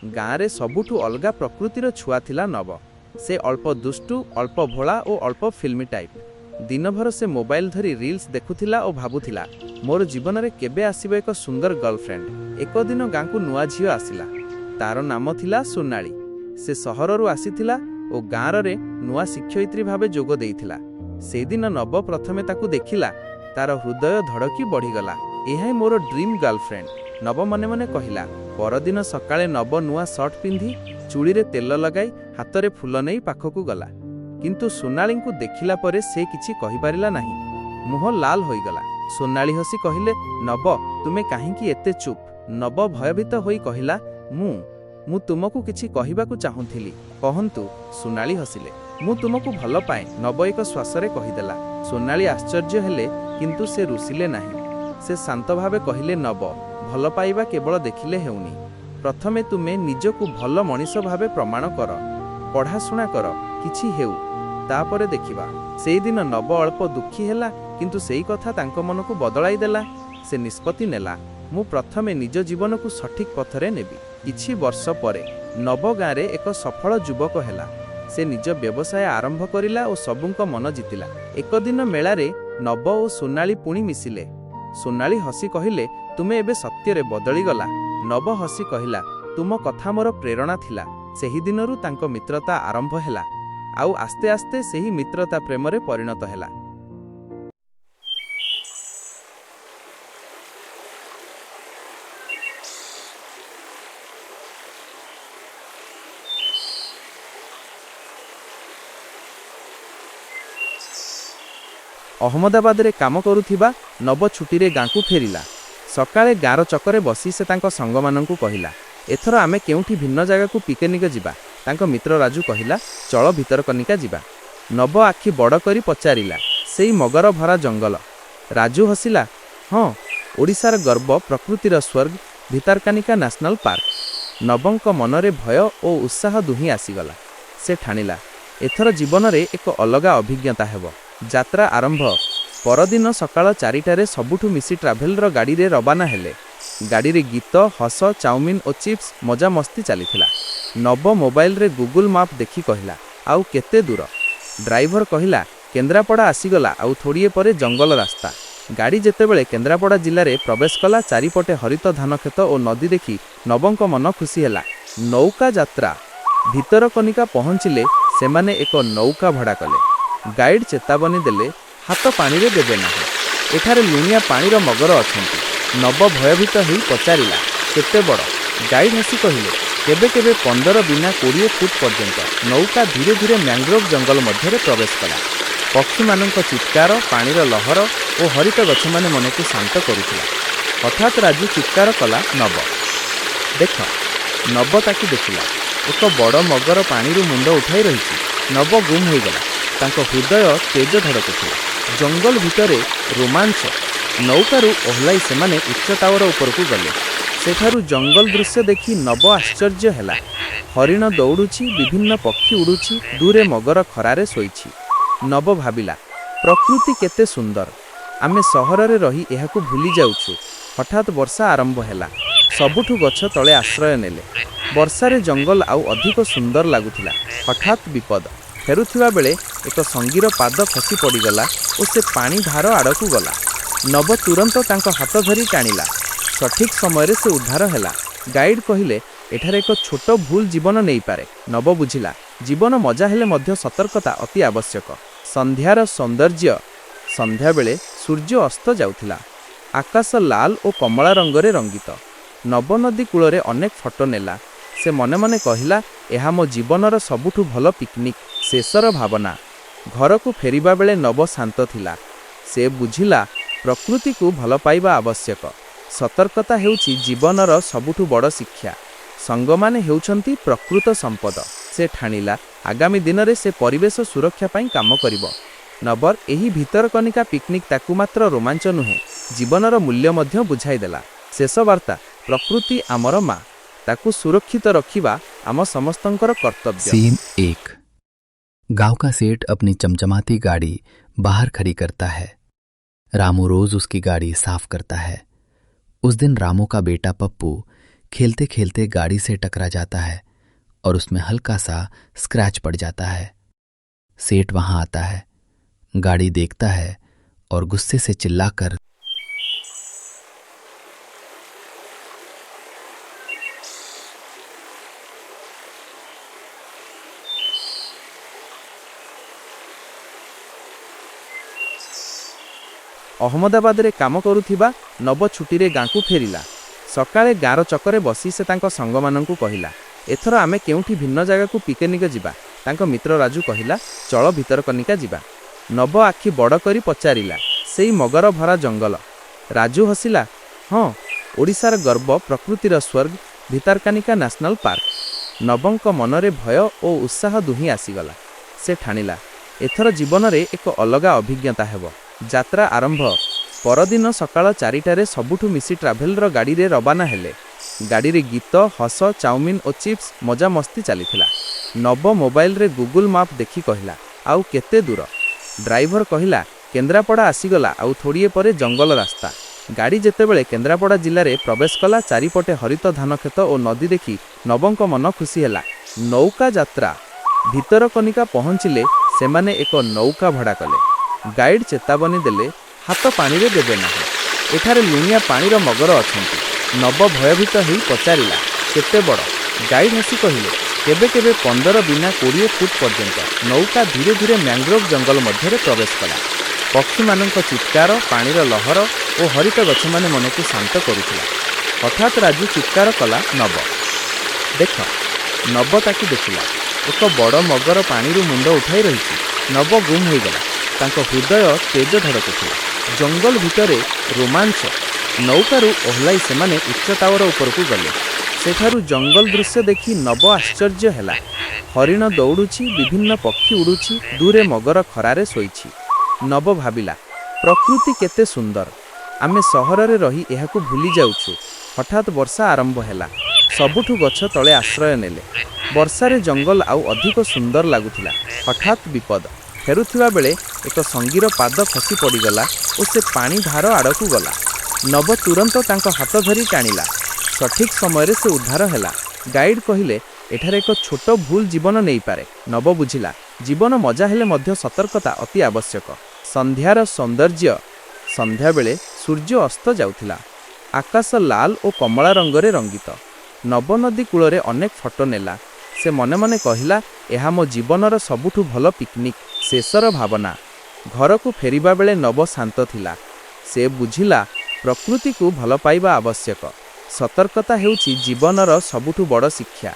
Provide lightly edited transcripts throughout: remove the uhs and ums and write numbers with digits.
गाँव सबुठु अलगा प्रकृतिर छुआ थिला नब। से अल्प दुष्टु, अल्प भोला और अल्प फिल्मी टाइप। दिनभर से मोबाइल धरी रील्स देखुथिला और भाबुथिला मोर जीवन रे केबे आसीबो एक सुंदर गर्लफ्रेंड। एक दिन गाँ को नुआ झियो आसिला। तार नाम थिला सोनाली। से सहररु आसीथिला और गाँव रे नुआ शिक्षयित्री भावे जोग देइथिला। से दिन नब प्रथमे ताकू देखिला तार हृदय धड़की बढ़ीगला। यह मोर ड्रीम गर्लफ्रेंड नब मने मने कहिला। परदिन सकाळे नब नुआ शर्ट पिंधि चूड़ी रे तेल लगाई हाथ रे फूल नहीं पाखकू गला। किंतु सोनाली को देखिला परे से किछि कहि पारिला नाही। मुह लाल होईगला। सोनाली हसी कहिले, नब तुमे काहींकी एते चुप? नब भयभीत होई कहिला, मु तुमको किछि कहिबाकू चाहुथिली, कहंतु। सोनाली हसिले। मु तुमको भल पाए, नब एक श्वासरे कहिदेला। सोनाली आश्चर्य हेले किंतु से रुसिले नाही। से शांत भावे कहिले, नब भल पाइबा केवल देखिले हेउनी। प्रथमे तुमे निजकू भल मनीष भावे प्रमाण कर, पढ़ाशुना कर, किछि हेउ, तापरे देखिबा। सेई दिन नब अल्प दुखी हेला किंतु सेई कथा तांको मन को बदलाई देला। से निष्पत्ति नेला, मु प्रथमे निज जीवन को सठिक पथरे नेबी। किछि वर्ष परे नब गाँव एक सफल युवक हेला। से निज व्यवसाय आरंभ करिला और सबुंक मन जितिला। एक दिन मेलारे नब और सोनाली पुणी मिसिले। सोनाली हसी कहिले, तुमे एबे सत्यरे बदली गला। नब हसी कहिला, तुम कथा मोर प्रेरणा थिला। सेही दिनरु तांको मित्रता आरंभ हेला। आउ आस्ते आस्ते सेही मित्रता प्रेमरे परिणत हेला। अहमदाबाद रे काम करुथिबा नब छुट्टी रे गाँ को फेरिला। सकाळे गाँर चकरे बसी से तांको संग माननकू कहिला, एथर आमे केउठी भिन्न जगह को पिकनिक जिबा। तांको मित्र राजू कहिला, चल भितरकनिका जिबा। नब आखि बड़ करी पचारिला, सेई मगर भरा जंगल? राजू हसिला, हाँ, ओडिशार गर्व, प्रकृतिर स्वर्ग, भितरकनिका नेशनल पार्क। नबंक मनरे भय और उत्साह दुही आसीगला। से ठानिला, एथर जीवन रे एक अलगा अभिज्ञता हेबो। यात्रा आरंभ। परदिन सकाळ 4टारे सबुठु मिसी ट्राभेलर गाड़ी रे रवाना हेले। गाड़ी रे गीत, हस, चाउमिन और चिप्स मजा मस्ती चलीथिला। नब मोबाइल रे गूगल मैप देखी कहिला, आउ केते दूर? ड्राइवर कहिला, केन्द्रापड़ा आसीगला, आउ थोड़िए परे जंगल रास्ता। गाड़ी जेतेबेले केन्द्रापड़ा जिले में प्रवेश कला, चारिपटे हरित धान खेत और नदी देखी नबंक मन खुशी हेला। नौका यात्रा। भितरकनिका पहुँचिले सेमाने एक नौका भड़ा कले। गाइड चेतावनी देले, हाथ पानी रे देबे नाही, एठारे लुणिया पानीर मगर अछंती। नब भयभीत होई पचारिला, केते बड़? गाइड हसी कहिले, केबे केबे 15 बिना 20 फुट पर्यंत। नौका धीरे धीरे मैंग्रोव जंगल मध्य प्रवेश कला। पक्षी मानक चित्कार, पानीर लहर और हरित गछ माने मन को शांत करुथिला। हठात राजू चित्कार कला, नब देख। नब ताकि देखिला, एक बड़ मगर पानी मुंड उठाई रही। नब गुम हो गला। तांको हृदय तेज धड़कुथिला। जंगल भितरे रोमांच। नौकारु ओह्लाई सेमाने उच्च टावर उपरकू गले। सेठारु जंगल दृश्य देखी नब आश्चर्य हेला। हरिण दौड़ुछि, विभिन्न पक्षी उड़ुछि, दूरे मगर खरारे शोइछि। नब भाबिला, प्रकृति केते सुंदर, आमे सहर रे रही एहाकू भूली जाउछु। हठात वर्षा आरंभ हेला। सबुठु गछ तले आश्रय नेले। वर्षारे जंगल आउ अधिक सुंदर लागुथिला। हठात विपद। फेरुथिबा बेले एक संगीर पाद खसी पड़ीगला और से पानी धार आड़कू गला। नब तुरंत तांको हाथ धरी टाणिला। सठिक समय से उद्धार हेला। गाइड कहिले, एठारे एक छोट भूल जीवन नहीं पारे। नब बुझिला, जीवन मजा हेले मध्य सतर्कता अति आवश्यक। संध्यार सौंदर्य। संध्या बेले सूर्य अस्त जाउथिला। आकाश लाल और कमला रंगरे रंगित। नब नदी कूलरे अनेक फोटो नेला। से मने मने कहिला, एहा मो जीवनर सबुठु भल पिकनिक। शेषर भावना। घर को फेरिबा बेले नब शांत थिला। से बुझिला, प्रकृति को भल पाइबा आवश्यक। सतर्कता हेउछि जीवनर सबुठु बड़ शिक्षा। संगमाने हेउछंती प्रकृत संपद। से ठानिला, आगामी दिन में से परिवेश सुरक्षा पाई काम करिबो। नबर एही भितरकनिका पिकनिक ताकू मात्र रोमांच नुहे, जीवनर मूल्य मध्य बुझाई देला। शेष वार्ता, प्रकृति आमर माँ, ताकू सुरक्षित रखिबा आम समस्तंकर कर्तव्य। सीन 1। गांव का सेठ अपनी चमचमाती गाड़ी बाहर खड़ी करता है। रामू रोज उसकी गाड़ी साफ करता है। उस दिन रामू का बेटा पप्पू खेलते खेलते गाड़ी से टकरा जाता है और उसमें हल्का सा स्क्रैच पड़ जाता है। सेठ वहां आता है, गाड़ी देखता है और गुस्से से चिल्लाकर ଅହମ୍ମଦାବାଦରେ କାମ କରୁଥିବା ନବ ଛୁଟିରେ ଗାଁକୁ ଫେରିଲା। ସକାଳେ ଗାଁର ଚକରେ ବସି ସେ ତାଙ୍କ ସାଙ୍ଗମାନଙ୍କୁ କହିଲା, ଏଥର ଆମେ କେଉଁଠି ଭିନ୍ନ ଜାଗାକୁ ପିକନିକ ଯିବା। ତାଙ୍କ ମିତ୍ର ରାଜୁ କହିଲା, ଚଳ ଭିତରକନିକା ଯିବା। ନବ ଆଖି ବଡ଼ କରି ପଚାରିଲା, ସେଇ ମଗର ଭରା ଜଙ୍ଗଲ? ରାଜୁ ହସିଲା, ହଁ, ଓଡ଼ିଶାର ଗର୍ବ, ପ୍ରକୃତିର ସ୍ୱର୍ଗ, ଭିତରକନିକା ନ୍ୟାସନାଲ ପାର୍କ। ନବଙ୍କ ମନରେ ଭୟ ଓ ଉତ୍ସାହ ଦୁହିଁ ଆସିଗଲା। ସେ ଠାଣିଲା, ଏଥର ଜୀବନରେ ଏକ ଅଲଗା ଅଭିଜ୍ଞତା ହେବ। ଯାତ୍ରା ଆରମ୍ଭ। ପରଦିନ ସକାଳ 4ଟାରେ ସବୁଠୁ ମିଶି ଟ୍ରାଭେଲର ଗାଡ଼ିରେ ରବାନା ହେଲେ। ଗାଡ଼ିରେ ଗୀତ, ହସ, ଚାଉମିନ ଓ ଚିପ୍ସ ମଜାମସ୍ତି ଚାଲିଥିଲା। ନବ ମୋବାଇଲରେ ଗୁଗୁଲ ମ୍ୟାପ୍ ଦେଖି କହିଲା, ଆଉ କେତେ ଦୂର? ଡ୍ରାଇଭର କହିଲା, କେନ୍ଦ୍ରାପଡ଼ା ଆସିଗଲା, ଆଉ ଥୋଡ଼ିଏ ପରେ ଜଙ୍ଗଲ ରାସ୍ତା। ଗାଡ଼ି ଯେତେବେଳେ କେନ୍ଦ୍ରାପଡ଼ା ଜିଲ୍ଲାରେ ପ୍ରବେଶ କଲା, ଚାରିପଟେ ହରିତ ଧାନକ୍ଷେତ ଓ ନଦୀ ଦେଖି ନବଙ୍କ ମନ ଖୁସି ହେଲା। ନୌକା ଯାତ୍ରା। ଭିତରକନିକା ପହଞ୍ଚିଲେ ସେମାନେ ଏକ ନୌକା ଭଡ଼ା କଲେ। ଗାଇଡ୍ ଚେତାବନୀ ଦେଲେ, ହାତ ପାଣିରେ ଦେବେ ନାହିଁ, ଏଠାରେ ଲୁଣିଆ ପାଣିର ମଗର ଅଛନ୍ତି। ନବ ଭୟଭୀତ ହେଇ ପଚାରିଲା, କେତେ ବଡ଼? ଗାଇଡ୍ ହସି କହିଲେ, କେବେ କେବେ 15 ବିନା 20 ଫୁଟ ପର୍ଯ୍ୟନ୍ତ। ନୌକା ଧୀରେ ଧୀରେ ମ୍ୟାଙ୍ଗ୍ରୋଭ୍ ଜଙ୍ଗଲ ମଧ୍ୟରେ ପ୍ରବେଶ କଲା। ପକ୍ଷୀମାନଙ୍କ ଚିତ୍କାର, ପାଣିର ଲହର ଓ ହରିତ ଗଛମାନେ ମନକୁ ଶାନ୍ତ କରୁଥିଲା। ହଠାତ୍ ରାଜୁ ଚିତ୍କାର କଲା, ନବ ଦେଖ। ନବ ତାକୁ ଦେଖିଲା। ଏକ ବଡ଼ ମଗର ପାଣିରୁ ମୁଣ୍ଡ ଉଠାଇ ରହିଛି। ନବ ଗୁମ୍ ହୋଇଗଲା। ତାଙ୍କ ହୃଦୟ ତେଜ ଧଡ଼କୁଥିଲା। ଜଙ୍ଗଲ ଭିତରେ ରୋମାଞ୍ଚ। ନୌକାରୁ ଓହ୍ଲାଇ ସେମାନେ ଉଚ୍ଚ ଟାୱାର ଉପରକୁ ଗଲେ। ସେଠାରୁ ଜଙ୍ଗଲ ଦୃଶ୍ୟ ଦେଖି ନବ ଆଶ୍ଚର୍ଯ୍ୟ ହେଲା। ହରିଣ ଦୌଡ଼ୁଛି, ବିଭିନ୍ନ ପକ୍ଷୀ ଉଡ଼ୁଛି, ଦୂରେ ମଗର ଖରାରେ ଶୋଇଛି। ନବ ଭାବିଲା, ପ୍ରକୃତି କେତେ ସୁନ୍ଦର, ଆମେ ସହରରେ ରହି ଏହାକୁ ଭୁଲି ଯାଉଛୁ। ହଠାତ୍ ବର୍ଷା ଆରମ୍ଭ ହେଲା। ସବୁଠୁ ଗଛ ତଳେ ଆଶ୍ରୟ ନେଲେ। ବର୍ଷାରେ ଜଙ୍ଗଲ ଆଉ ଅଧିକ ସୁନ୍ଦର ଲାଗୁଥିଲା। ହଠାତ୍ ବିପଦ। ଫେରୁଥିବା ବେଳେ ଏକ ସଙ୍ଗୀର ପାଦ ଖସି ପଡ଼ିଗଲା ଓ ସେ ପାଣି ଧାର ଆଡ଼କୁ ଗଲା। ନବ ତୁରନ୍ତ ତାଙ୍କ ହାତ ଧରି ଟାଣିଲା। ସଠିକ୍ ସମୟରେ ସେ ଉଦ୍ଧାର ହେଲା। ଗାଇଡ୍ କହିଲେ, ଏଠାରେ ଏକ ଛୋଟ ଭୁଲ ଜୀବନ ନେଇପାରେ। ନବ ବୁଝିଲା, ଜୀବନ ମଜା ହେଲେ ମଧ୍ୟ ସତର୍କତା ଅତି ଆବଶ୍ୟକ। ସନ୍ଧ୍ୟାର ସୌନ୍ଦର୍ଯ୍ୟ। ସନ୍ଧ୍ୟାବେଳେ ସୂର୍ଯ୍ୟ ଅସ୍ତ ଯାଉଥିଲା। ଆକାଶ ଲାଲ ଓ କମଳା ରଙ୍ଗରେ ରଙ୍ଗିତ। ନବ ନଦୀ କୂଳରେ ଅନେକ ଫଟୋ ନେଲା। ସେ ମନେ ମନେ କହିଲା, ଏହା ମୋ ଜୀବନର ସବୁଠୁ ଭଲ ପିକନିକ୍। ଶେଷର ଭାବନା। ଘରକୁ ଫେରିବା ବେଳେ ନବ ଶାନ୍ତ ଥିଲା। ସେ ବୁଝିଲା, ପ୍ରକୃତିକୁ ଭଲ ପାଇବା ଆବଶ୍ୟକ। ସତର୍କତା ହେଉଛି ଜୀବନର ସବୁଠୁ ବଡ଼ ଶିକ୍ଷା।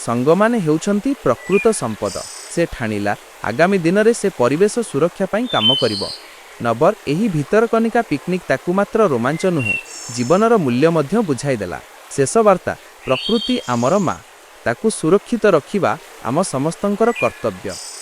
ସଙ୍ଗମାନେ ହେଉଛନ୍ତି ପ୍ରକୃତ ସମ୍ପଦ। ସେ ଠାଣିଲା, ଆଗାମୀ ଦିନରେ ସେ ପରିବେଶ ସୁରକ୍ଷା ପାଇଁ କାମ କରିବ। ନବର ଏହି ଭିତରକନିକା ପିକନିକ୍ ତାକୁ ମାତ୍ର ରୋମାଞ୍ଚ ନୁହେଁ, ଜୀବନର ମୂଲ୍ୟ ମଧ୍ୟ ବୁଝାଇଦେଲା। ଶେଷ ବାର୍ତ୍ତା, ପ୍ରକୃତି ଆମର ମା, ତାକୁ ସୁରକ୍ଷିତ ରଖିବା ଆମ ସମସ୍ତଙ୍କର କର୍ତ୍ତବ୍ୟ।